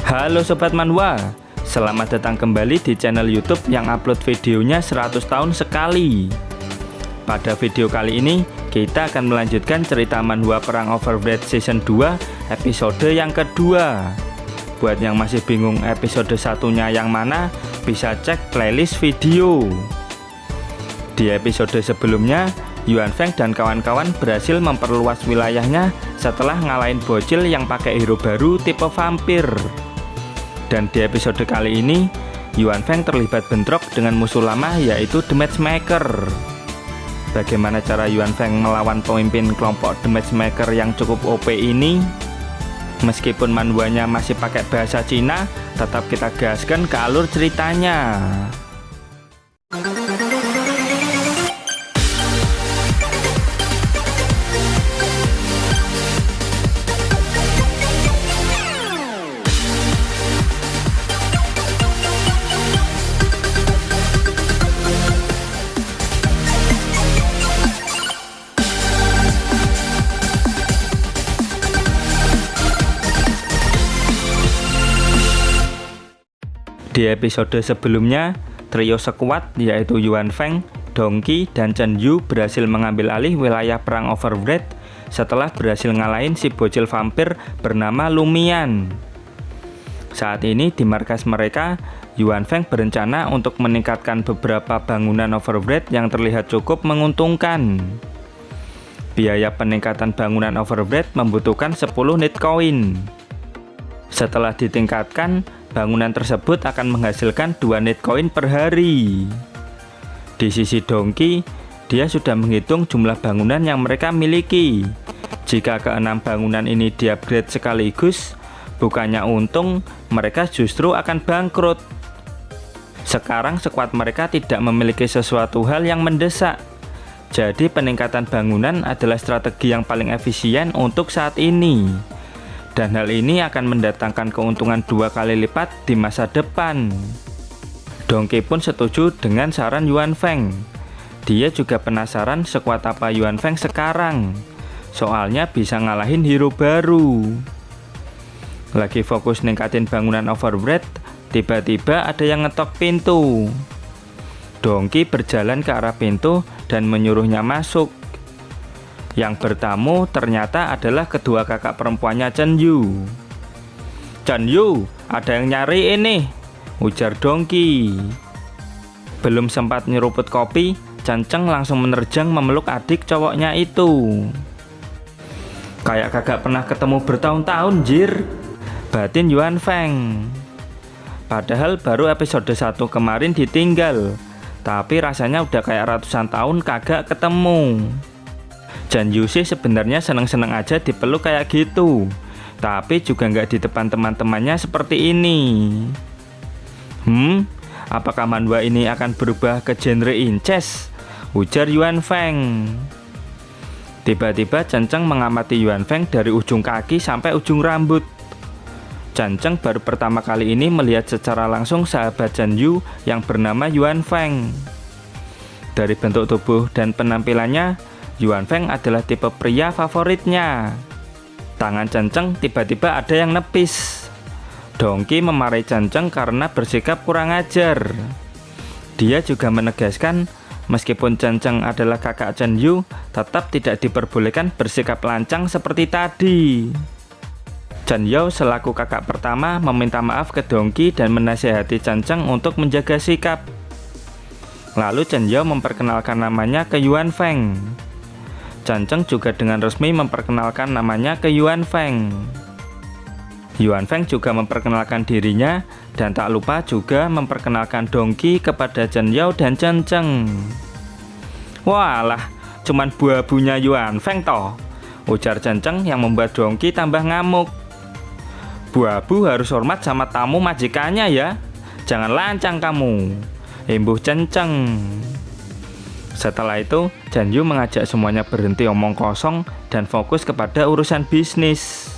Halo Sobat Manhwa, selamat datang kembali di channel YouTube yang upload videonya 100 tahun sekali. Pada video kali ini, kita akan melanjutkan cerita Manhwa Perang Overbreed Season 2 episode yang kedua. Buat yang masih bingung episode satunya yang mana, bisa cek playlist video. Di episode sebelumnya, Yuan Feng dan kawan-kawan berhasil memperluas wilayahnya setelah ngalahin bocil yang pakai hero baru tipe vampir. Dan di episode kali ini, Yuan Feng terlibat bentrok dengan musuh lama yaitu The Matchmaker. Bagaimana cara Yuan Feng melawan pemimpin kelompok The Matchmaker yang cukup OP ini? Meskipun manhwanya masih pakai bahasa Cina, tetap kita gaskan ke alur ceritanya. Di episode sebelumnya, trio sekuat yaitu Yuan Feng, Dongqi, dan Chen Yu berhasil mengambil alih wilayah perang Overbreed setelah berhasil ngalahin si bocil vampir bernama Lumian. Saat ini di markas mereka, Yuan Feng berencana untuk meningkatkan beberapa bangunan Overbreed yang terlihat cukup menguntungkan. Biaya peningkatan bangunan Overbreed membutuhkan 10 need coin. Setelah ditingkatkan, bangunan tersebut akan menghasilkan 2 need coin per hari. Di sisi Dongqi, dia sudah menghitung jumlah bangunan yang mereka miliki. Jika ke-6 bangunan ini di-upgrade sekaligus, bukannya untung, mereka justru akan bangkrut. Sekarang sekuat mereka tidak memiliki sesuatu hal yang mendesak. Jadi peningkatan bangunan adalah strategi yang paling efisien untuk saat ini. Dan hal ini akan mendatangkan keuntungan 2 kali lipat di masa depan. Dongqi pun setuju dengan saran Yuan Feng. Dia juga penasaran sekuat apa Yuan Feng sekarang. Soalnya bisa ngalahin hero baru. Lagi fokus ningkatin bangunan Overbreed, tiba-tiba ada yang ngetok pintu. Dongqi berjalan ke arah pintu dan menyuruhnya masuk. Yang bertamu ternyata adalah kedua kakak perempuannya Chen Yu. "Chen Yu, ada yang nyari ini," ujar Dongqi. Belum sempat nyeruput kopi, Chen Cheng langsung menerjang memeluk adik cowoknya itu. "Kayak kagak pernah ketemu bertahun-tahun, Jir," batin Yuan Feng. Padahal baru episode 1 kemarin ditinggal, tapi rasanya udah kayak ratusan tahun kagak ketemu. Chen Yu sih sebenarnya seneng-seneng aja dipeluk kayak gitu, tapi juga nggak di depan teman-temannya seperti ini. Apakah manhwa ini akan berubah ke genre incest? Ujar Yuan Feng. Tiba-tiba Chen Cheng mengamati Yuan Feng dari ujung kaki sampai ujung rambut. Chen Cheng baru pertama kali ini melihat secara langsung sahabat Chen Yu yang bernama Yuan Feng. Dari bentuk tubuh dan penampilannya, Yuan Feng adalah tipe pria favoritnya. Tangan Chen Cheng tiba-tiba ada yang nepis. Dongqi memarahi Chen Cheng karena bersikap kurang ajar. Dia juga menegaskan, meskipun Chen Cheng adalah kakak Chen Yu, tetap tidak diperbolehkan bersikap lancang seperti tadi. Chen Yu selaku kakak pertama meminta maaf ke Dongqi dan menasihati Chen Cheng untuk menjaga sikap. Lalu Chen Yu memperkenalkan namanya ke Yuan Feng. Chen Cheng juga dengan resmi memperkenalkan namanya ke Yuan Feng. Yuan Feng juga memperkenalkan dirinya dan tak lupa juga memperkenalkan Dongqi kepada Chen Yu dan Chen Cheng. "Walah, cuman buah-buahnya Yuan Feng toh," ujar Chen Cheng yang membuat Dongqi tambah ngamuk. "Bu-bu harus hormat sama tamu majikannya ya, jangan lancang kamu," imbuh Chen Cheng. Setelah itu, Chen Yu mengajak semuanya berhenti omong kosong dan fokus kepada urusan bisnis.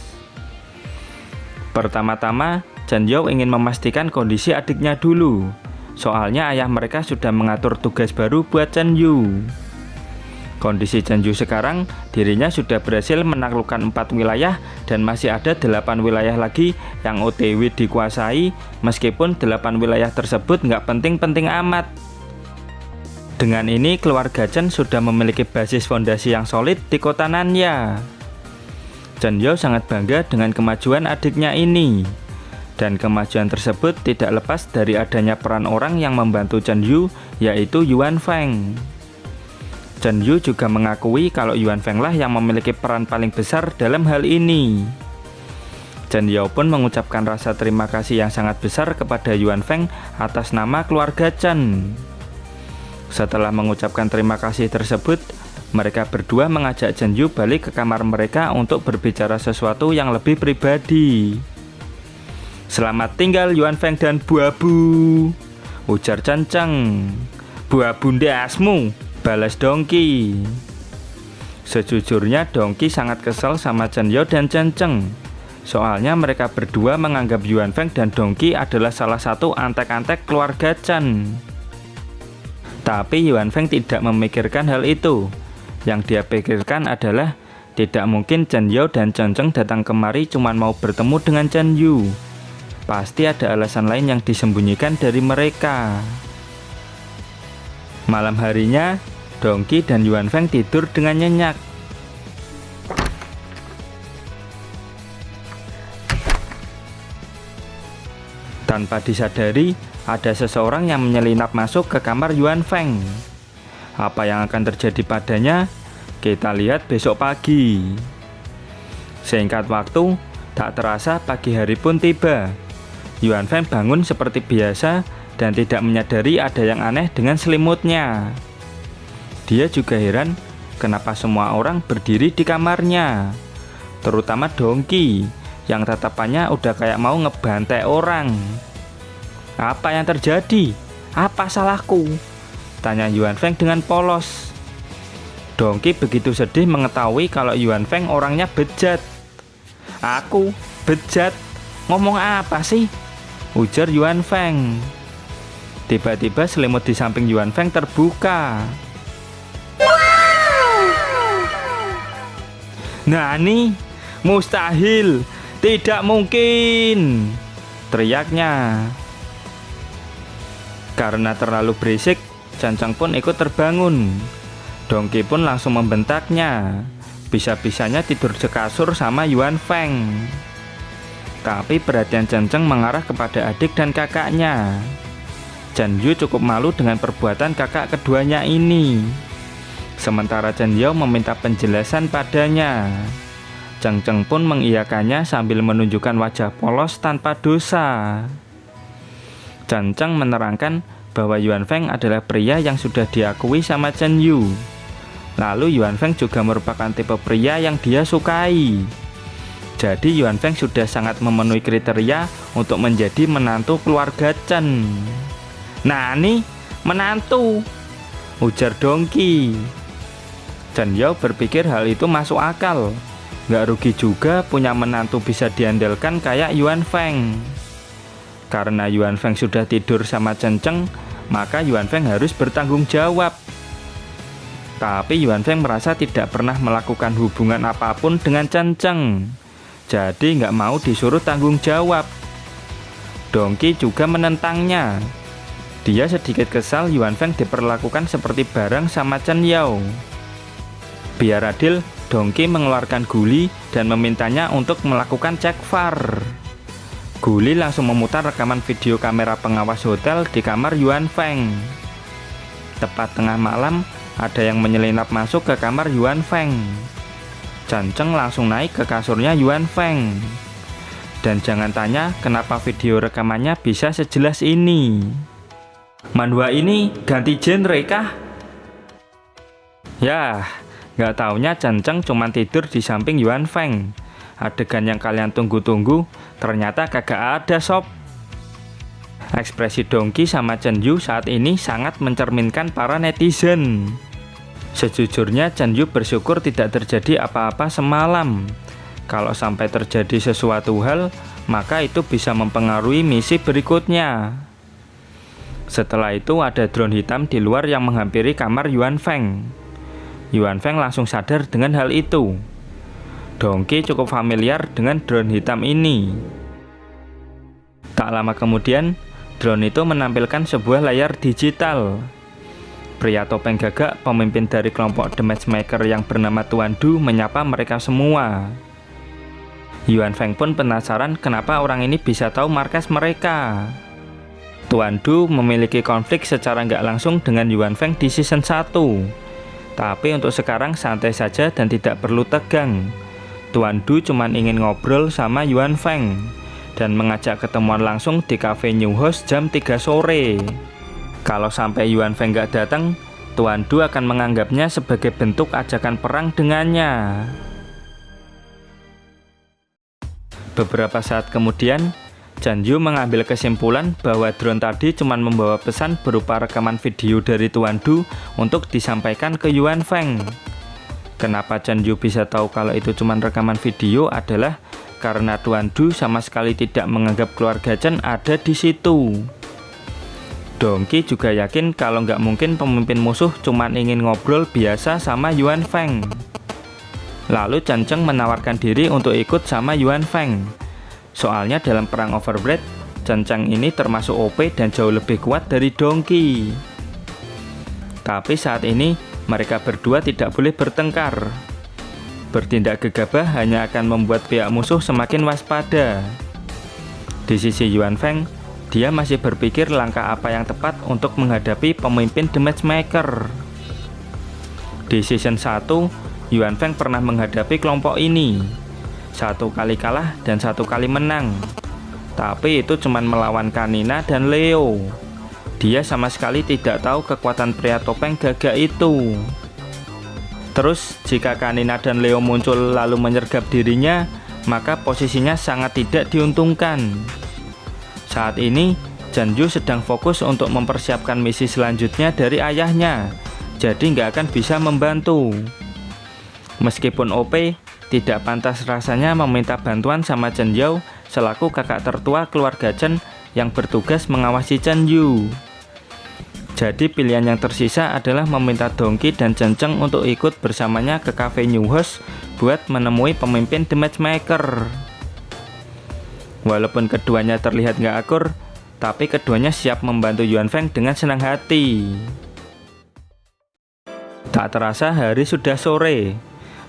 Pertama-tama, Chen Yu ingin memastikan kondisi adiknya dulu. Soalnya ayah mereka sudah mengatur tugas baru buat Chen Yu. Kondisi Chen Yu sekarang, dirinya sudah berhasil menaklukkan 4 wilayah dan masih ada 8 wilayah lagi yang OTW dikuasai, meskipun 8 wilayah tersebut nggak penting-penting amat. Dengan ini, keluarga Chen sudah memiliki basis fondasi yang solid di kota Nanya. Chen Yao sangat bangga dengan kemajuan adiknya ini. Dan kemajuan tersebut tidak lepas dari adanya peran orang yang membantu Chen Yu, yaitu Yuan Feng. Chen Yu juga mengakui kalau Yuan Feng lah yang memiliki peran paling besar dalam hal ini. Chen Yao pun mengucapkan rasa terima kasih yang sangat besar kepada Yuan Feng atas nama keluarga Chen. Setelah mengucapkan terima kasih tersebut, mereka berdua mengajak Chen Yu balik ke kamar mereka untuk berbicara sesuatu yang lebih pribadi. "Selamat tinggal Yuan Feng dan Bu-abu," ujar Chen Cheng. "Bu-abu ndasmu," balas Dongki. Sejujurnya Dongki sangat kesal sama Chen Yao dan Chen Cheng. Soalnya mereka berdua menganggap Yuan Feng dan Dongki adalah salah satu antek-antek keluarga Chen. Tapi Yuan Feng tidak memikirkan hal itu. Yang dia pikirkan adalah tidak mungkin Chen Yao dan Chen Cheng datang kemari cuma mau bertemu dengan Chen Yu. Pasti ada alasan lain yang disembunyikan dari mereka. Malam harinya, Dongki dan Yuan Feng tidur dengan nyenyak. Tanpa disadari, ada seseorang yang menyelinap masuk ke kamar Yuan Feng. Apa yang akan terjadi padanya? Kita lihat besok pagi. Singkat waktu, tak terasa pagi hari pun tiba. Yuan Feng bangun seperti biasa dan tidak menyadari ada yang aneh dengan selimutnya. Dia juga heran kenapa semua orang berdiri di kamarnya, terutama Dongki yang tatapannya udah kayak mau ngebantai orang. "Apa yang terjadi? Apa salahku?" tanya Yuan Feng dengan polos. Dongki begitu sedih mengetahui kalau Yuan Feng orangnya bejat. "Aku bejat? Ngomong apa sih?" ujar Yuan Feng. Tiba-tiba selimut di samping Yuan Feng terbuka. "Nani? Mustahil! Tidak mungkin!" teriaknya. Karena terlalu berisik, Chen Cheng pun ikut terbangun. Dongki pun langsung membentaknya. Bisa-bisanya tidur sekasur sama Yuan Feng. Tapi perhatian Chen Cheng mengarah kepada adik dan kakaknya. Chen Yu cukup malu dengan perbuatan kakak keduanya ini. Sementara Chen Yao meminta penjelasan padanya. Chen Cheng pun mengiyakannya sambil menunjukkan wajah polos tanpa dosa. Chen Cheng menerangkan bahwa Yuan Feng adalah pria yang sudah diakui sama Chen Yu. Lalu Yuan Feng juga merupakan tipe pria yang dia sukai. Jadi Yuan Feng sudah sangat memenuhi kriteria untuk menjadi menantu keluarga Chen. "Nani? Menantu?" ujar Dongki. Chen Yao berpikir hal itu masuk akal. Nggak rugi juga punya menantu bisa diandalkan kayak Yuan Feng. Karena Yuan Feng sudah tidur sama Chen Cheng, maka Yuan Feng harus bertanggung jawab. Tapi Yuan Feng merasa tidak pernah melakukan hubungan apapun dengan Chen Cheng. Jadi nggak mau disuruh tanggung jawab. Dongki juga menentangnya. Dia sedikit kesal Yuan Feng diperlakukan seperti barang sama Chen Yao. Biar adil, Dongki mengeluarkan guli dan memintanya untuk melakukan cek VAR. Guli langsung memutar rekaman video kamera pengawas hotel di kamar Yuan Feng. Tepat tengah malam, ada yang menyelinap masuk ke kamar Yuan Feng. Chen Cheng langsung naik ke kasurnya Yuan Feng. Dan jangan tanya kenapa video rekamannya bisa sejelas ini. Manhwa ini ganti genre kah? Yah, nggak taunya Chen Cheng cuma tidur di samping Yuan Feng. Adegan yang kalian tunggu-tunggu ternyata kagak ada sob. Ekspresi Dongki sama Chen Yu saat ini sangat mencerminkan para netizen. Sejujurnya Chen Yu bersyukur tidak terjadi apa-apa semalam. Kalau sampai terjadi sesuatu hal, maka itu bisa mempengaruhi misi berikutnya. Setelah itu ada drone hitam di luar yang menghampiri kamar Yuan Feng. Yuan Feng langsung sadar dengan hal itu. Dongki cukup familiar dengan drone hitam ini. Tak lama kemudian, drone itu menampilkan sebuah layar digital. Pria topeng gagak, pemimpin dari kelompok The Matchmaker yang bernama Tuan Du, menyapa mereka semua. Yuan Feng pun penasaran kenapa orang ini bisa tahu markas mereka. Tuan Du memiliki konflik secara nggak langsung dengan Yuan Feng di season 1. Tapi untuk sekarang santai saja dan tidak perlu tegang. Tuan Du cuma ingin ngobrol sama Yuan Feng dan mengajak ketemuan langsung di cafe New House jam 3 sore. Kalau sampai Yuan Feng nggak datang, Tuan Du akan menganggapnya sebagai bentuk ajakan perang dengannya. Beberapa saat kemudian, Chan Yu mengambil kesimpulan bahwa drone tadi cuma membawa pesan berupa rekaman video dari Tuan Du untuk disampaikan ke Yuan Feng. Kenapa Chan Yu bisa tahu kalau itu cuma rekaman video adalah karena Tuan Du sama sekali tidak menganggap keluarga Chen ada di situ. Dongki juga yakin kalau nggak mungkin pemimpin musuh cuma ingin ngobrol biasa sama Yuan Feng. Lalu Chen Cheng menawarkan diri untuk ikut sama Yuan Feng. Soalnya dalam perang Overbread, Chen Cheng ini termasuk OP dan jauh lebih kuat dari Dongki. Tapi saat ini, mereka berdua tidak boleh bertengkar. Bertindak gegabah hanya akan membuat pihak musuh semakin waspada. Di sisi Yuan Feng, dia masih berpikir langkah apa yang tepat untuk menghadapi pemimpin The Matchmaker. Di season 1, Yuan Feng pernah menghadapi kelompok ini. 1 kali kalah dan 1 kali menang. Tapi itu cuma melawan Kanina dan Leo. Dia sama sekali tidak tahu kekuatan pria topeng gagak itu. Terus jika Kanina dan Leo muncul lalu menyergap dirinya, maka posisinya sangat tidak diuntungkan. Saat ini, Chan Yu sedang fokus untuk mempersiapkan misi selanjutnya dari ayahnya, jadi nggak akan bisa membantu. Meskipun OP, tidak pantas rasanya meminta bantuan sama Chen Yao selaku kakak tertua keluarga Chen yang bertugas mengawasi Chen Yu. Jadi pilihan yang tersisa adalah meminta Dongki dan Chen Cheng untuk ikut bersamanya ke cafe New House buat menemui pemimpin The Matchmaker. Walaupun keduanya terlihat nggak akur, tapi keduanya siap membantu Yuan Feng dengan senang hati. Tak terasa hari sudah sore.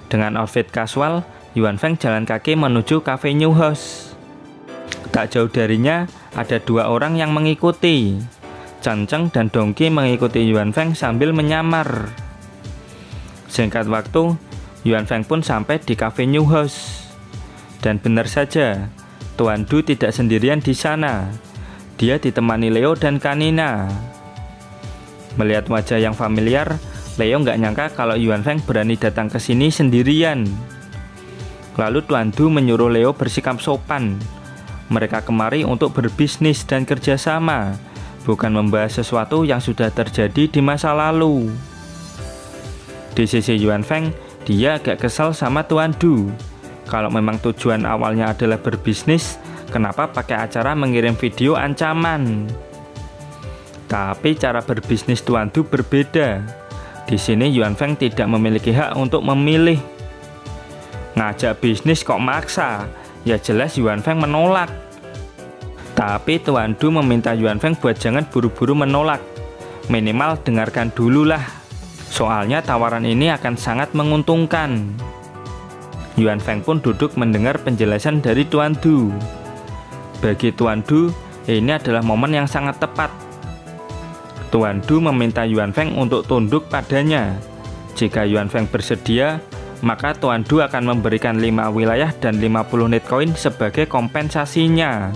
Dengan outfit kasual, Yuan Feng jalan kaki menuju cafe New House. Tak jauh darinya, ada 2 orang yang mengikuti. Chen Cheng dan Dongki mengikuti Yuan Feng sambil menyamar. Singkat waktu, Yuan Feng pun sampai di cafe New House. Dan benar saja, Tuan Du tidak sendirian di sana. Dia ditemani Leo dan Kanina. Melihat wajah yang familiar, Leo nggak nyangka kalau Yuan Feng berani datang ke sini sendirian. Lalu Tuan Du menyuruh Leo bersikap sopan. Mereka kemari untuk berbisnis dan kerjasama, bukan membahas sesuatu yang sudah terjadi di masa lalu. Di sisi Yuan Feng, dia agak kesal sama Tuan Du. Kalau memang tujuan awalnya adalah berbisnis, kenapa pakai acara mengirim video ancaman? Tapi cara berbisnis Tuan Du berbeda. Di sini Yuan Feng tidak memiliki hak untuk memilih. Ngajak bisnis kok maksa? Ya jelas Yuan Feng menolak. Tapi Tuan Du meminta Yuan Feng buat jangan buru-buru menolak. Minimal dengarkan dulu lah. Soalnya tawaran ini akan sangat menguntungkan. Yuan Feng pun duduk mendengar penjelasan dari Tuan Du. Bagi Tuan Du, ini adalah momen yang sangat tepat. Tuan Du meminta Yuan Feng untuk tunduk padanya. Jika Yuan Feng bersedia, maka Tuan Du akan memberikan 5 wilayah dan 50 Nitcoin sebagai kompensasinya.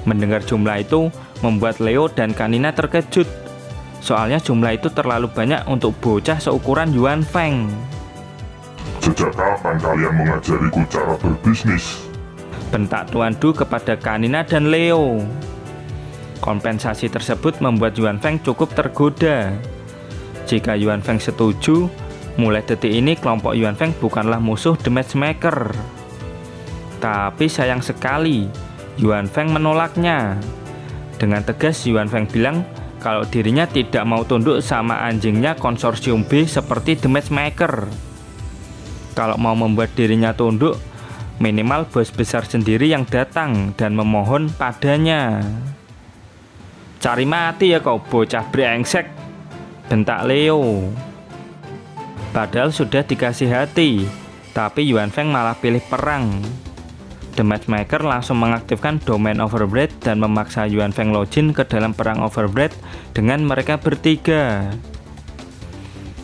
Mendengar jumlah itu, membuat Leo dan Kanina terkejut. Soalnya jumlah itu terlalu banyak untuk bocah seukuran Yuan Feng. Sejak kapan kalian mengajariku cara berbisnis? Bentak Tuan Du kepada Kanina dan Leo. Kompensasi tersebut membuat Yuan Feng cukup tergoda. Jika Yuan Feng setuju, mulai detik ini kelompok Yuan Feng bukanlah musuh The Matchmaker. Tapi sayang sekali, Yuan Feng menolaknya. Dengan tegas Yuan Feng bilang kalau dirinya tidak mau tunduk sama anjingnya konsorsium B seperti The Matchmaker. Kalau mau membuat dirinya tunduk, minimal bos besar sendiri yang datang dan memohon padanya. "Cari mati ya kau bocah brengsek," bentak Leo. Padahal sudah dikasih hati, tapi Yuan Feng malah pilih perang. The Matchmaker langsung mengaktifkan domain Overbreed dan memaksa Yuan Feng login ke dalam perang Overbreed dengan mereka bertiga.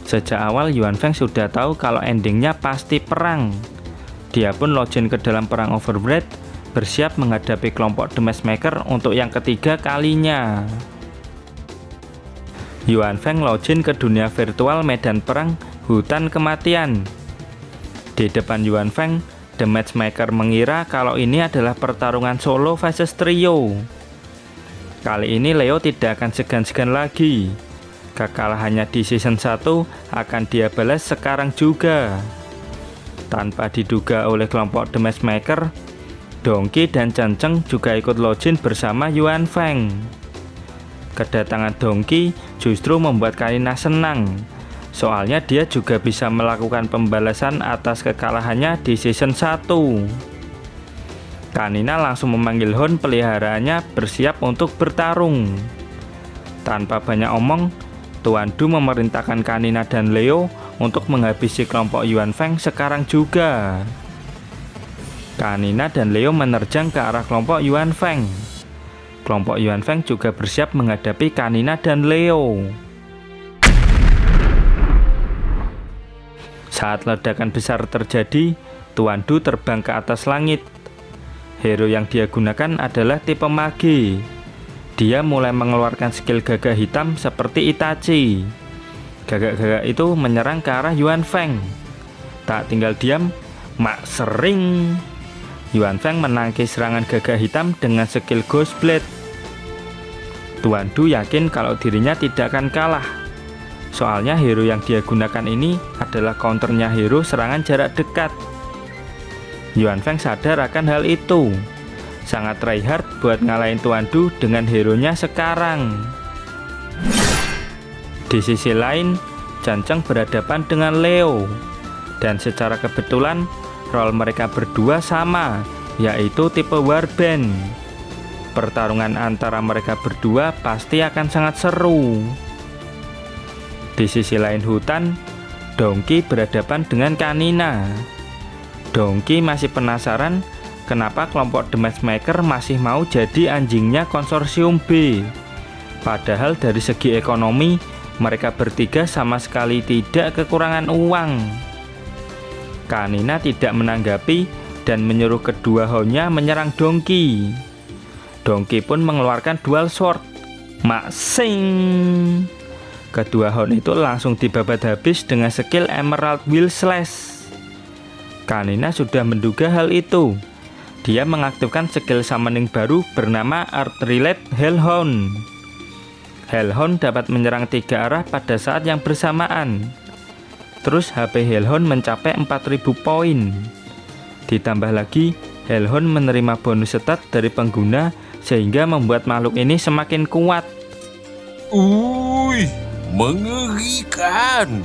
Sejak awal Yuan Feng sudah tahu kalau endingnya pasti perang. Dia pun login ke dalam perang Overbreed, bersiap menghadapi kelompok The Matchmaker untuk yang ketiga kalinya. Yuan Feng login ke dunia virtual medan perang hutan kematian. Di depan Yuan Feng, The Matchmaker mengira kalau ini adalah pertarungan solo versus trio. Kali ini Leo tidak akan segan-segan lagi. Kekalahannya di season 1 akan dia balas sekarang juga. Tanpa diduga oleh kelompok The Matchmaker, Donkey dan Chen juga ikut login bersama Yuan Feng. Kedatangan Donkey justru membuat Kanina senang. Soalnya dia juga bisa melakukan pembalasan atas kekalahannya di season 1. Kanina langsung memanggil Hon peliharaannya bersiap untuk bertarung. Tanpa banyak omong, Tuan Du memerintahkan Kanina dan Leo untuk menghabisi kelompok Yuan Feng sekarang juga. Kanina dan Leo menerjang ke arah kelompok Yuan Feng. Kelompok Yuan Feng juga bersiap menghadapi Kanina dan Leo. Saat ledakan besar terjadi, Tuan Du terbang ke atas langit. Hero yang dia gunakan adalah tipe mage. Dia mulai mengeluarkan skill gagak hitam seperti Itachi. Gagak-gagak itu menyerang ke arah Yuan Feng. Tak tinggal diam, mak sering. Yuan Feng menangkis serangan gagak hitam dengan skill Ghost Blade. Tuan Du yakin kalau dirinya tidak akan kalah. Soalnya hero yang dia gunakan ini adalah counternya hero serangan jarak dekat. Yuan Feng sadar akan hal itu. Sangat tryhard buat ngalahin Tuan Du dengan hero-nya sekarang. Di sisi lain, Chen berhadapan dengan Leo. Dan secara kebetulan, role mereka berdua sama, yaitu tipe Warband. Pertarungan antara mereka berdua pasti akan sangat seru. Di sisi lain hutan, Donkey berhadapan dengan Kanina. Donkey masih penasaran kenapa kelompok The Matchmaker masih mau jadi anjingnya konsorsium B. Padahal dari segi ekonomi, mereka bertiga sama sekali tidak kekurangan uang. Kanina tidak menanggapi dan menyuruh kedua Honnya menyerang Donkey. Donkey pun mengeluarkan dual sword. Maksing. Kedua Hon itu langsung dibabat habis dengan skill Emerald Will Slash. Kanina sudah menduga hal itu. Dia mengaktifkan skill summoning baru bernama Earth Relate Hellhound. Hellhound dapat menyerang 3 arah pada saat yang bersamaan. Terus HP Hellhound mencapai 4000 poin. Ditambah lagi, Hellhound menerima bonus stat dari pengguna sehingga membuat makhluk ini semakin kuat. Mengerikan.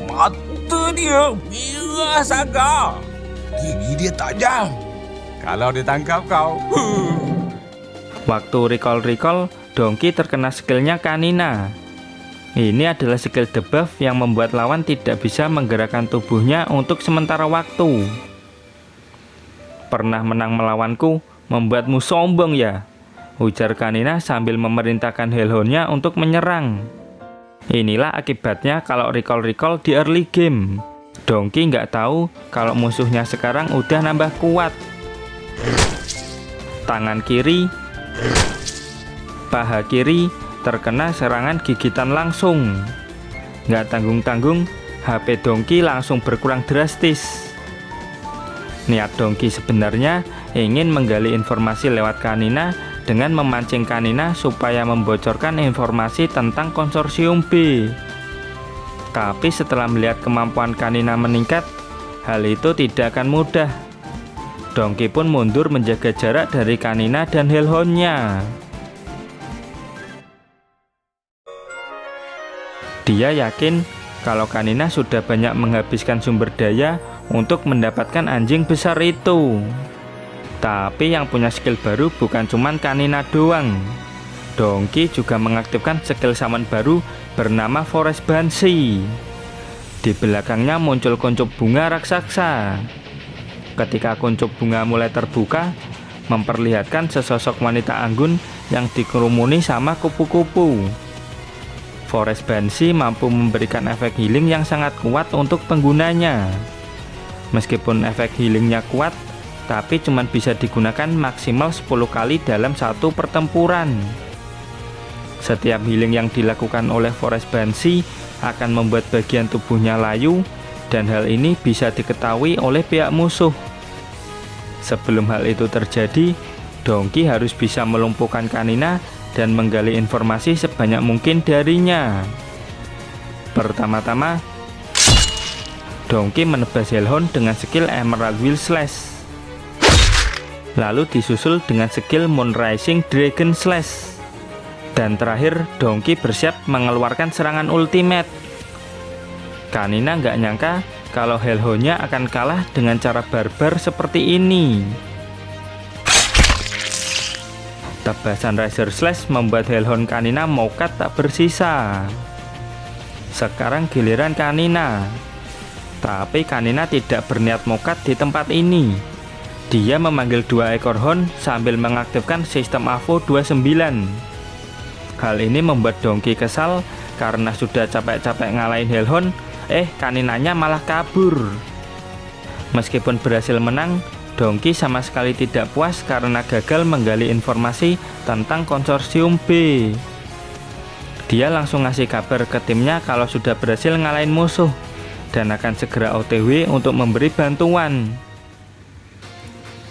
Mata dia merah sangat. Gigi dia tajam. Kalau ditangkap kau. Waktu recall, Donkey terkena skillnya Kanina. Ini adalah skill debuff yang membuat lawan tidak bisa menggerakkan tubuhnya untuk sementara waktu. Pernah menang melawanku, membuatmu sombong ya? Ujar Kanina sambil memerintahkan Hellhound-nya untuk menyerang. Inilah akibatnya kalau recall di early game. Donkey nggak tahu kalau musuhnya sekarang udah nambah kuat. Tangan kiri, paha kiri terkena serangan gigitan langsung. Nggak tanggung-tanggung, HP Donkey langsung berkurang drastis. Niat Donkey sebenarnya ingin menggali informasi lewat Kanina dengan memancing Kanina supaya membocorkan informasi tentang konsorsium B. Tapi setelah melihat kemampuan Kanina meningkat, hal itu tidak akan mudah. Donkey pun mundur menjaga jarak dari Kanina dan Hellhound-nya. Dia yakin kalau Kanina sudah banyak menghabiskan sumber daya untuk mendapatkan anjing besar itu. Tapi yang punya skill baru bukan cuman Kanina doang. Dongki juga mengaktifkan skill summon baru bernama Forest Banshee. Di belakangnya muncul kuncup bunga raksasa. Ketika kuncup bunga mulai terbuka, memperlihatkan sesosok wanita anggun yang dikerumuni sama kupu-kupu. Forest Banshee mampu memberikan efek healing yang sangat kuat untuk penggunanya. Meskipun efek healingnya kuat, tapi cuma bisa digunakan maksimal 10 kali dalam satu pertempuran. Setiap healing yang dilakukan oleh Forest Banshee akan membuat bagian tubuhnya layu, dan hal ini bisa diketahui oleh pihak musuh. Sebelum hal itu terjadi, Dongki harus bisa melumpuhkan Kanina dan menggali informasi sebanyak mungkin darinya. Pertama-tama, Dongki menebas Hellhound dengan skill Emerald Will Slash. Lalu disusul dengan skill Moon Rising Dragon Slash. Dan terakhir, Dongki bersiap mengeluarkan serangan ultimate. Kanina nggak nyangka kalau Hellhound-nya akan kalah dengan cara barbar seperti ini. Tebasan Razor Slash membuat Hellhound Kanina mokat tak bersisa. Sekarang giliran Kanina. Tapi Kanina tidak berniat mokat di tempat ini. Dia memanggil 2 ekor hound sambil mengaktifkan sistem AVO 29. Hal ini membuat Dongki kesal karena sudah capek-capek ngalahin Hellhound, Kaninanya malah kabur. Meskipun berhasil menang, Dongki sama sekali tidak puas karena gagal menggali informasi tentang konsorsium B. Dia langsung ngasih kabar ke timnya kalau sudah berhasil ngalahin musuh dan akan segera OTW untuk memberi bantuan.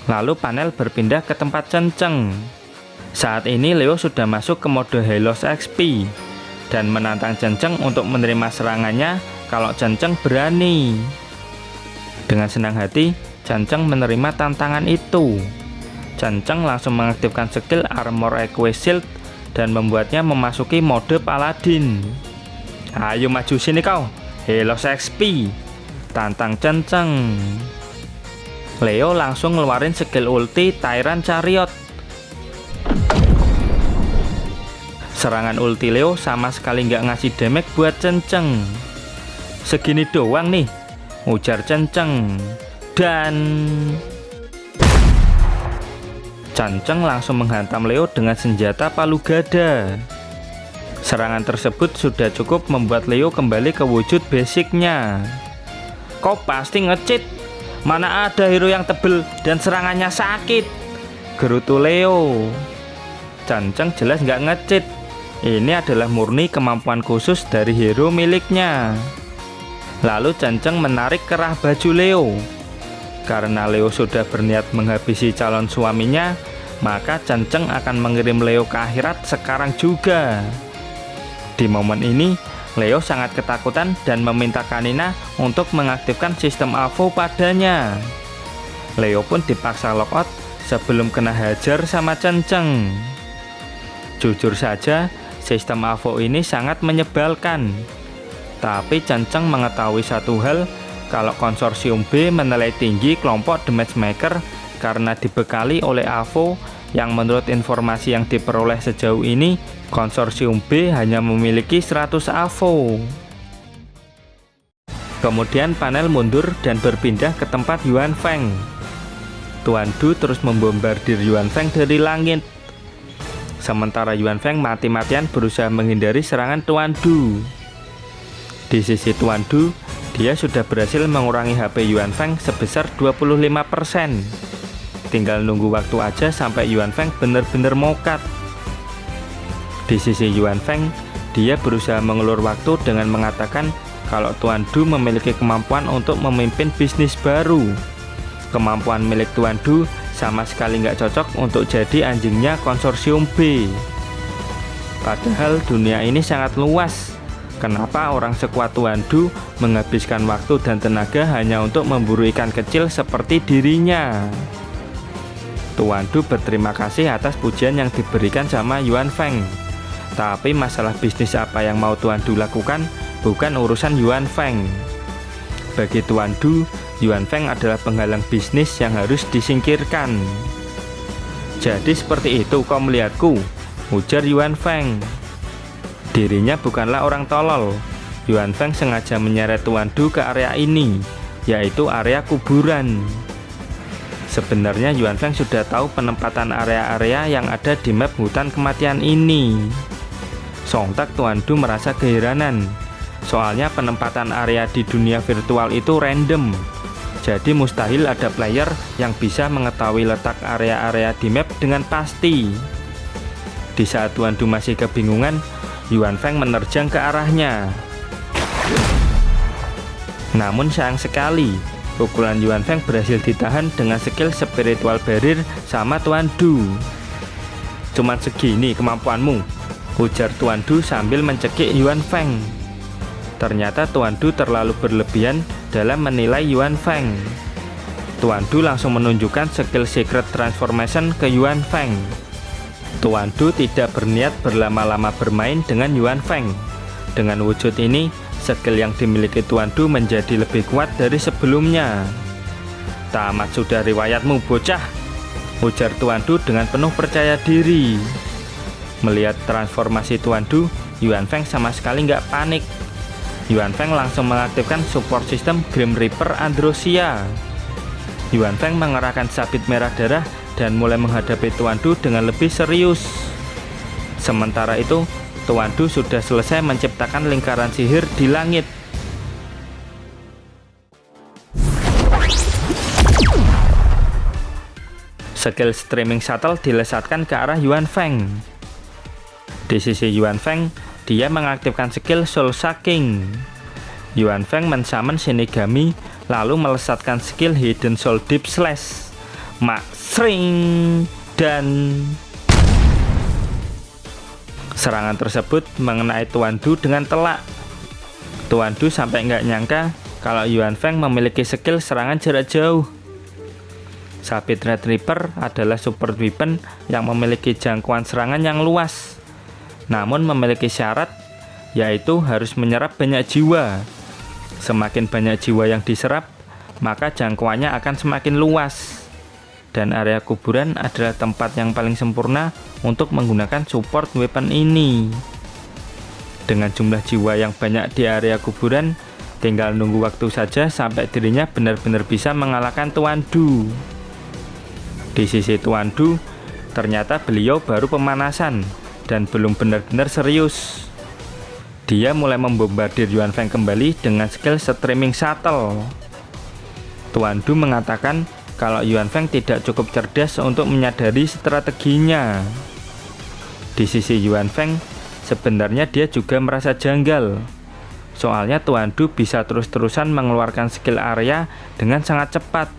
Lalu panel berpindah ke tempat Cenceng. Saat ini Leo sudah masuk ke mode Helos XP dan menantang Cenceng untuk menerima serangannya kalau Cenceng berani. Dengan senang hati, Cenceng menerima tantangan itu. Cenceng langsung mengaktifkan skill Armor Equus Shield dan membuatnya memasuki mode Paladin. Ayo maju sini kau, Helos XP, tantang Cenceng. Leo langsung ngeluarin skill ulti Tyrant Chariot. Serangan ulti Leo sama sekali nggak ngasih damage buat Cenceng. Segini doang nih, ujar Cenceng. Dan Cenceng langsung menghantam Leo dengan senjata palu gada. Serangan tersebut sudah cukup membuat Leo kembali ke wujud basicnya. Kau pasti nge-cheat. Mana ada hero yang tebel dan serangannya sakit, gerutu Leo. Cenceng jelas nggak nge-cheat. Ini adalah murni kemampuan khusus dari hero miliknya. Lalu Cenceng menarik kerah baju Leo. Karena Leo sudah berniat menghabisi calon suaminya, maka Cenceng akan mengirim Leo ke akhirat sekarang juga. Di momen ini, Leo sangat ketakutan dan meminta Kanina untuk mengaktifkan sistem AVO padanya. Leo pun dipaksa lockout sebelum kena hajar sama Cenceng. Jujur saja, sistem AVO ini sangat menyebalkan. Tapi Cenceng mengetahui satu hal, kalau konsorsium B menilai tinggi kelompok The Matchmaker karena dibekali oleh AVO yang menurut informasi yang diperoleh sejauh ini, konsorsium B hanya memiliki 100 AVO. Kemudian panel mundur dan berpindah ke tempat Yuan Feng. Tuan Du terus membombardir Yuan Feng dari langit. Sementara Yuan Feng mati-matian berusaha menghindari serangan Tuan Du. Di sisi Tuan Du, dia sudah berhasil mengurangi HP Yuan Feng sebesar 25%. Tinggal nunggu waktu aja sampai Yuan Feng benar-benar mokat. Di sisi Yuan Feng, dia berusaha mengulur waktu dengan mengatakan kalau Tuan Du memiliki kemampuan untuk memimpin bisnis baru. Kemampuan milik Tuan Du sama sekali nggak cocok untuk jadi anjingnya konsorsium B. Padahal dunia ini sangat luas. Kenapa orang sekuat Tuan Du menghabiskan waktu dan tenaga hanya untuk memburu ikan kecil seperti dirinya? Tuan Du berterima kasih atas pujian yang diberikan sama Yuan Feng. Tapi masalah bisnis apa yang mau Tuan Du lakukan bukan urusan Yuan Feng. Bagi Tuan Du, Yuan Feng adalah penghalang bisnis yang harus disingkirkan. Jadi seperti itu kau melihatku, ujar Yuan Feng. Dirinya bukanlah orang tolol. Yuan Feng sengaja menyeret Tuan Du ke area ini, yaitu area kuburan. Sebenarnya Yuan Feng sudah tahu penempatan area-area yang ada di map hutan kematian ini. Sontak Tuan Du merasa keheranan. Soalnya penempatan area di dunia virtual itu random. Jadi mustahil ada player yang bisa mengetahui letak area-area di map dengan pasti. Di saat Tuan Du masih kebingungan, Yuan Feng menerjang ke arahnya. Namun sayang sekali, pukulan Yuan Feng berhasil ditahan dengan skill spiritual barrier sama Tuan Du. Cuman segini kemampuanmu, ujar Tuan Du sambil mencekik Yuan Feng. Ternyata Tuan Du terlalu berlebihan dalam menilai Yuan Feng. Tuan Du langsung menunjukkan skill secret transformation ke Yuan Feng. Tuan Du tidak berniat berlama-lama bermain dengan Yuan Feng. Dengan wujud ini, skill yang dimiliki Tuan Du menjadi lebih kuat dari sebelumnya. Tamat sudah riwayatmu bocah, ujar Tuan Du dengan penuh percaya diri. Melihat transformasi Tuan Du, Yuan Feng sama sekali nggak panik. Yuan Feng langsung mengaktifkan support sistem Grim Reaper Androsia. Yuan Feng mengerahkan sabit merah darah dan mulai menghadapi Tuan Du dengan lebih serius. Sementara itu, Tuan Du sudah selesai menciptakan lingkaran sihir di langit. Skill streaming shuttle dilesatkan ke arah Yuan Feng. Di sisi Yuan Feng, dia mengaktifkan skill Soul Sucking. Yuan Feng mensummon Shinigami, lalu melesatkan skill Hidden Soul Deep Slash, Mak Sring, dan serangan tersebut mengenai Tuan Du dengan telak. Tuan Du sampai nggak nyangka kalau Yuan Feng memiliki skill serangan jarak jauh. Sabit Red Reaper adalah support weapon yang memiliki jangkauan serangan yang luas. Namun memiliki syarat, yaitu harus menyerap banyak jiwa. Semakin banyak jiwa yang diserap, maka jangkauannya akan semakin luas. Dan area kuburan adalah tempat yang paling sempurna untuk menggunakan support weapon ini. Dengan jumlah jiwa yang banyak di area kuburan, tinggal nunggu waktu saja sampai dirinya benar-benar bisa mengalahkan Tuan Du. Di sisi Tuan Du, ternyata beliau baru pemanasan dan belum benar-benar serius. Dia mulai membombardir Yuan Feng kembali dengan skill streaming shuttle. Tuan Du mengatakan kalau Yuan Feng tidak cukup cerdas untuk menyadari strateginya. Di sisi Yuan Feng, sebenarnya dia juga merasa janggal. Soalnya Tuan Du bisa terus-terusan mengeluarkan skill area dengan sangat cepat.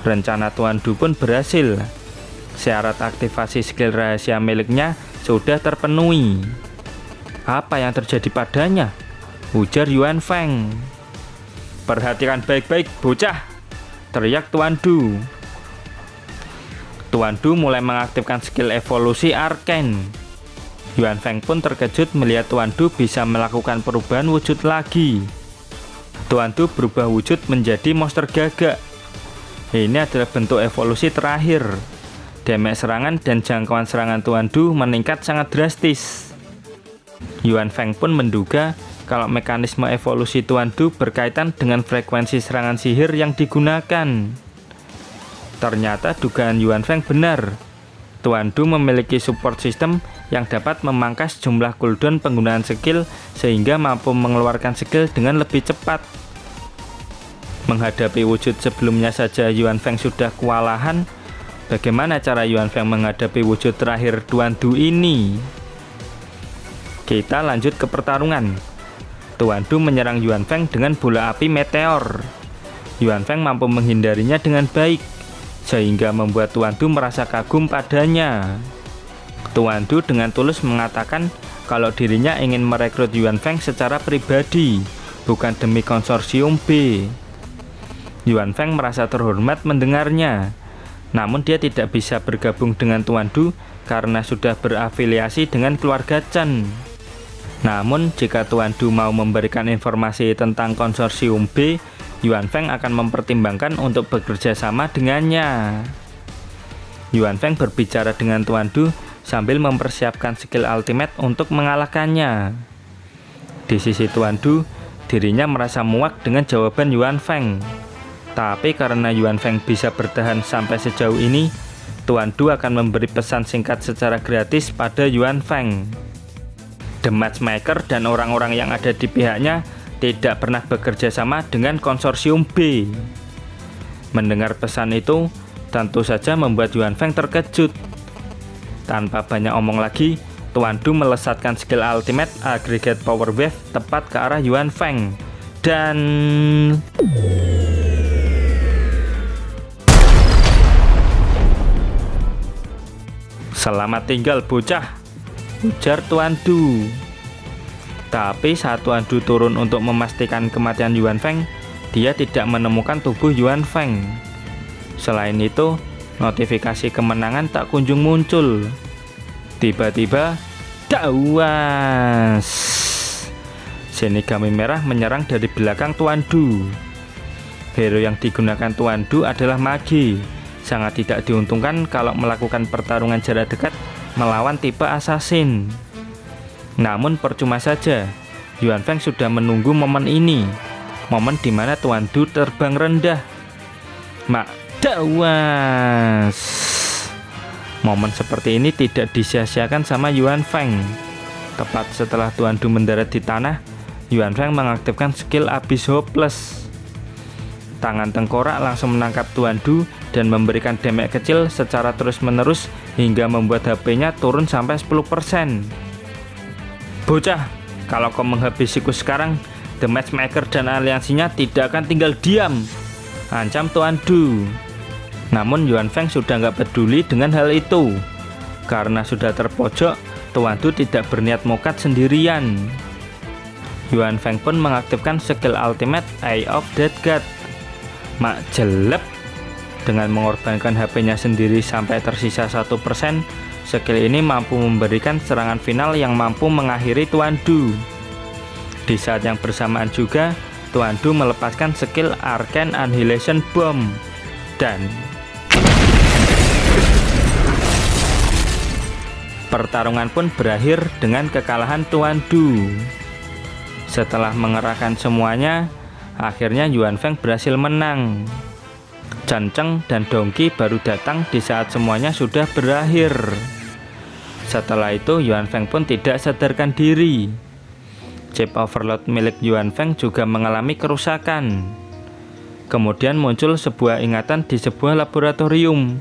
Rencana Tuan Du pun berhasil. Syarat aktivasi skill rahasia miliknya sudah terpenuhi. Apa yang terjadi padanya? Ujar Yuan Feng. Perhatikan baik-baik bocah, teriak Tuan Du. Tuan Du mulai mengaktifkan skill evolusi Arcane. Yuan Feng pun terkejut melihat Tuan Du bisa melakukan perubahan wujud lagi. Tuan Du berubah wujud menjadi monster gagak. Ini adalah bentuk evolusi terakhir. Damage serangan dan jangkauan serangan Tuan Du meningkat sangat drastis. Yuan Feng pun menduga kalau mekanisme evolusi Tuan Du berkaitan dengan frekuensi serangan sihir yang digunakan. Ternyata dugaan Yuan Feng benar. Tuan Du memiliki support system yang dapat memangkas jumlah cooldown penggunaan skill sehingga mampu mengeluarkan skill dengan lebih cepat. Menghadapi wujud sebelumnya saja Yuan Feng sudah kewalahan. Bagaimana cara Yuan Feng menghadapi wujud terakhir Tuan Du ini? Kita lanjut ke pertarungan. Tuan Du menyerang Yuan Feng dengan bola api meteor. Yuan Feng mampu menghindarinya dengan baik, sehingga membuat Tuan Du merasa kagum padanya. Tuan Du dengan tulus mengatakan kalau dirinya ingin merekrut Yuan Feng secara pribadi, bukan demi konsorsium B. Yuan Feng merasa terhormat mendengarnya. Namun dia tidak bisa bergabung dengan Tuan Du karena sudah berafiliasi dengan keluarga Chen. Namun jika Tuan Du mau memberikan informasi tentang konsorsium B, Yuan Feng akan mempertimbangkan untuk bekerja sama dengannya. Yuan Feng berbicara dengan Tuan Du sambil mempersiapkan skill ultimate untuk mengalahkannya. Di sisi Tuan Du, dirinya merasa muak dengan jawaban Yuan Feng. Tapi karena Yuan Feng bisa bertahan sampai sejauh ini, Tuan Du akan memberi pesan singkat secara gratis pada Yuan Feng. The Matchmaker dan orang-orang yang ada di pihaknya tidak pernah bekerja sama dengan konsorsium B. Mendengar pesan itu, tentu saja membuat Yuan Feng terkejut. Tanpa banyak omong lagi, Tuan Du melesatkan skill ultimate Aggregate Power Wave tepat ke arah Yuan Feng. Dan selamat tinggal bocah, ujar Tuan Du. Tapi saat Tuan Du turun untuk memastikan kematian Yuan Feng, dia tidak menemukan tubuh Yuan Feng. Selain itu, notifikasi kemenangan tak kunjung muncul. Tiba-tiba, dawas! Shinigami merah menyerang dari belakang Tuan Du. Hero yang digunakan Tuan Du adalah magi. Sangat tidak diuntungkan kalau melakukan pertarungan jarak dekat melawan tipe assassin. Namun percuma saja, Yuan Feng sudah menunggu momen ini. Momen di mana Tuan Du terbang rendah. Dawas! Momen seperti ini tidak disia-siakan sama Yuan Feng. Tepat setelah Tuan Du mendarat di tanah, Yuan Feng mengaktifkan skill Abyss Hopeless. Tangan tengkorak langsung menangkap Tuan Du dan memberikan damage kecil secara terus-menerus hingga membuat HP-nya turun sampai 10%. Bocah, kalau kau menghabisiku sekarang, The Matchmaker dan aliansinya tidak akan tinggal diam, ancam Tuan Du. Namun Yuan Feng sudah nggak peduli dengan hal itu. Karena sudah terpojok, Tuan Du tidak berniat mokat sendirian. Yuan Feng pun mengaktifkan skill ultimate Eye of Dead God. Jelep. Dengan mengorbankan HP-nya sendiri sampai tersisa 1%, skill ini mampu memberikan serangan final yang mampu mengakhiri Tuan Du. Di saat yang bersamaan juga, Tuan Du melepaskan skill Arcane Annihilation Bomb. Dan pertarungan pun berakhir dengan kekalahan Tuan Du. Setelah mengerahkan semuanya, akhirnya Yuan Feng berhasil menang. Chen Cheng dan Dongqi baru datang di saat semuanya sudah berakhir. Setelah itu Yuan Feng pun tidak sadarkan diri. Chip overload milik Yuan Feng juga mengalami kerusakan. Kemudian muncul sebuah ingatan di sebuah laboratorium.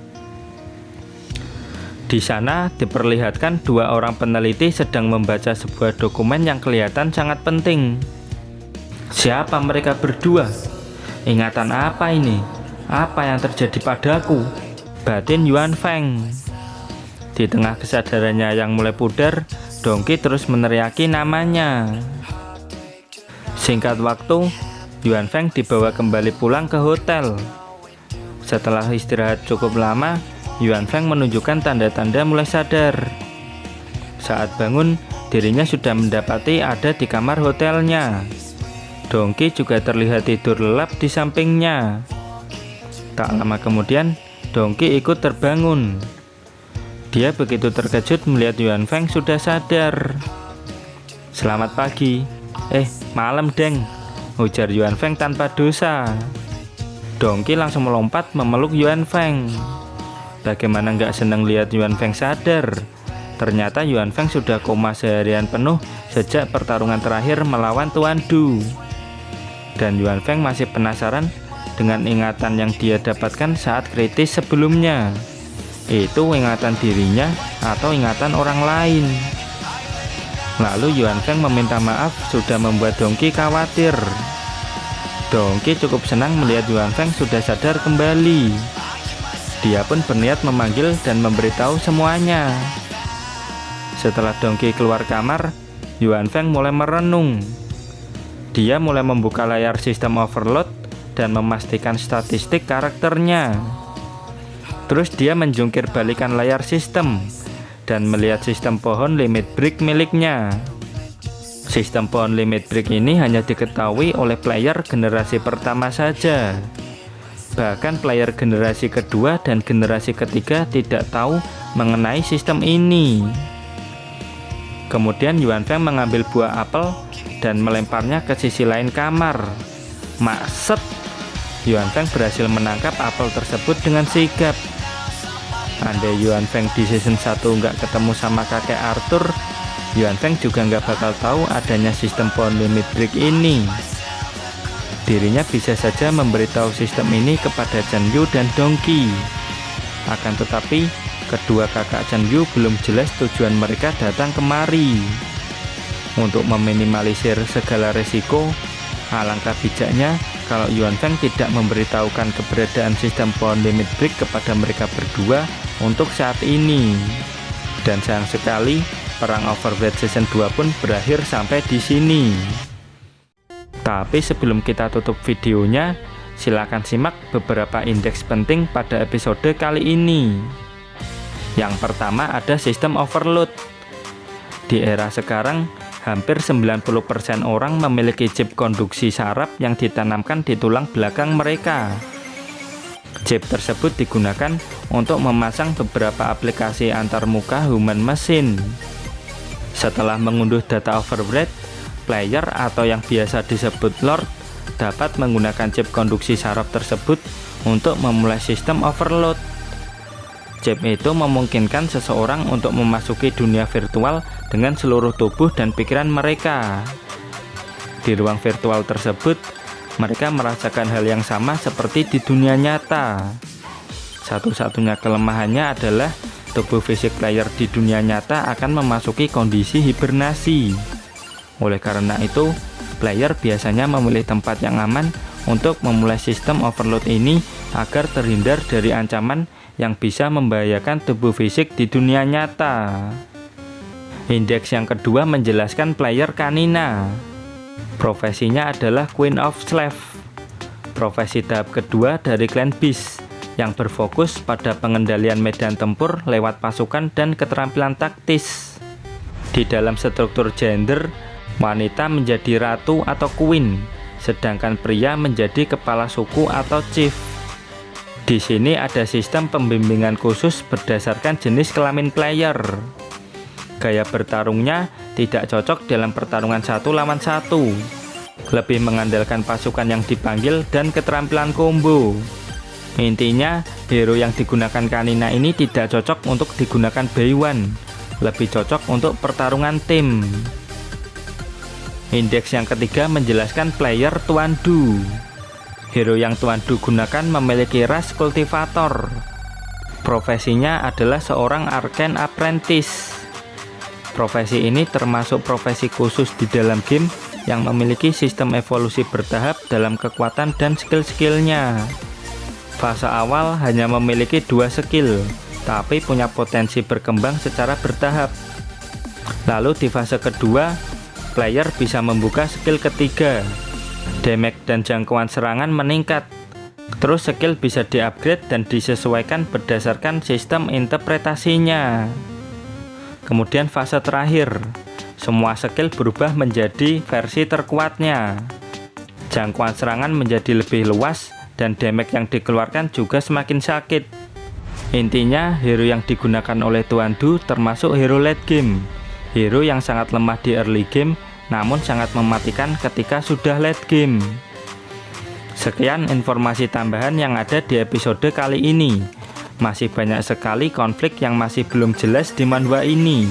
Di sana diperlihatkan dua orang peneliti sedang membaca sebuah dokumen yang kelihatan sangat penting. Siapa mereka berdua? Ingatan apa ini? Apa yang terjadi padaku? Batin Yuan Feng. Di tengah kesadarannya yang mulai pudar, Dongqi terus meneriaki namanya. Singkat waktu, Yuan Feng dibawa kembali pulang ke hotel. Setelah istirahat cukup lama, Yuan Feng menunjukkan tanda-tanda mulai sadar. Saat bangun, dirinya sudah mendapati ada di kamar hotelnya. Dongqi juga terlihat tidur lelap di sampingnya. Tak lama kemudian, Dongqi ikut terbangun. Dia begitu terkejut melihat Yuan Feng sudah sadar. Selamat pagi. Malam deng, ujar Yuan Feng tanpa dosa. Dongqi langsung melompat memeluk Yuan Feng. Bagaimana nggak seneng lihat Yuan Feng sadar? Ternyata Yuan Feng sudah koma seharian penuh sejak pertarungan terakhir melawan Tuan Du. Dan Yuan Feng masih penasaran dengan ingatan yang dia dapatkan saat kritis sebelumnya. Itu ingatan dirinya atau ingatan orang lain? Lalu Yuan Feng meminta maaf sudah membuat Dongqi khawatir. Dongqi cukup senang melihat Yuan Feng sudah sadar kembali. Dia pun berniat memanggil dan memberitahu semuanya. Setelah Dongqi keluar kamar, Yuan Feng mulai merenung. Dia mulai membuka layar sistem overload dan memastikan statistik karakternya. Terus dia menjungkir balikan layar sistem dan melihat sistem pohon limit break miliknya. Sistem pohon limit break ini hanya diketahui oleh player generasi pertama saja. Bahkan player generasi kedua dan generasi ketiga tidak tahu mengenai sistem ini. Kemudian Yuan Feng mengambil buah apel dan melemparnya ke sisi lain kamar. Maksud, Yuan Feng berhasil menangkap apel tersebut dengan sigap. Andai Yuan Feng di season 1 nggak ketemu sama kakek Arthur, Yuan Feng juga nggak bakal tahu adanya sistem pohon limit break ini. Dirinya bisa saja memberitahu sistem ini kepada Chen Yu dan Dongki. Akan tetapi, kedua kakak Chen Yu belum jelas tujuan mereka datang kemari. Untuk meminimalisir segala resiko, alangkah bijaknya kalau Yuan Feng tidak memberitahukan keberadaan sistem pohon limit break kepada mereka berdua untuk saat ini. Dan sayang sekali, perang Overbreed Season 2 pun berakhir sampai di sini. Tapi sebelum kita tutup videonya, silakan simak beberapa indeks penting pada episode kali ini. Yang pertama ada sistem overload. Di era sekarang, hampir 90% orang memiliki chip konduksi saraf yang ditanamkan di tulang belakang mereka. Chip tersebut digunakan untuk memasang beberapa aplikasi antarmuka human machine. Setelah mengunduh data Overbreed, player atau yang biasa disebut Lord dapat menggunakan chip konduksi saraf tersebut untuk memulai sistem overload. Chip itu memungkinkan seseorang untuk memasuki dunia virtual dengan seluruh tubuh dan pikiran mereka. Di ruang virtual tersebut, mereka merasakan hal yang sama seperti di dunia nyata. Satu-satunya kelemahannya adalah tubuh fisik player di dunia nyata akan memasuki kondisi hibernasi. Oleh karena itu, player biasanya memilih tempat yang aman untuk memulai sistem overload ini agar terhindar dari ancaman yang bisa membahayakan tubuh fisik di dunia nyata. Indeks yang kedua menjelaskan player Kanina. Profesinya adalah Queen of Slave. Profesi tahap kedua dari klan Beast yang berfokus pada pengendalian medan tempur lewat pasukan dan keterampilan taktis. Di dalam struktur gender, wanita menjadi ratu atau queen, sedangkan pria menjadi kepala suku atau chief. Di sini ada sistem pembimbingan khusus berdasarkan jenis kelamin player. Gaya bertarungnya tidak cocok dalam pertarungan 1 lawan 1. Lebih mengandalkan pasukan yang dipanggil dan keterampilan combo. Intinya, hero yang digunakan Kanina ini tidak cocok untuk digunakan by one, lebih cocok untuk pertarungan tim. Indeks yang ketiga menjelaskan player Tuan Du. Hero yang Tuan Du gunakan memiliki ras kultivator. Profesinya adalah seorang Arcane Apprentice. Profesi ini termasuk profesi khusus di dalam game yang memiliki sistem evolusi bertahap dalam kekuatan dan skill-skillnya. Fase awal hanya memiliki 2 skill, tapi punya potensi berkembang secara bertahap. Lalu di fase kedua, player bisa membuka skill ketiga. Damage dan jangkauan serangan meningkat. Terus skill bisa di-upgrade dan disesuaikan berdasarkan sistem interpretasinya. Kemudian fase terakhir, semua skill berubah menjadi versi terkuatnya. Jangkauan serangan menjadi lebih luas dan damage yang dikeluarkan juga semakin sakit. Intinya, hero yang digunakan oleh Tuan Du termasuk hero late game. Hero yang sangat lemah di early game, namun sangat mematikan ketika sudah late game. Sekian informasi tambahan yang ada di episode kali ini. Masih banyak sekali konflik yang masih belum jelas di manhwa ini.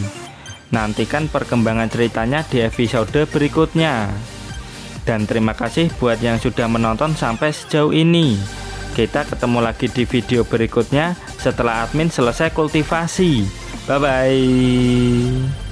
Nantikan perkembangan ceritanya di episode berikutnya. Dan terima kasih buat yang sudah menonton sampai sejauh ini. Kita ketemu lagi di video berikutnya setelah admin selesai kultivasi. Bye-bye.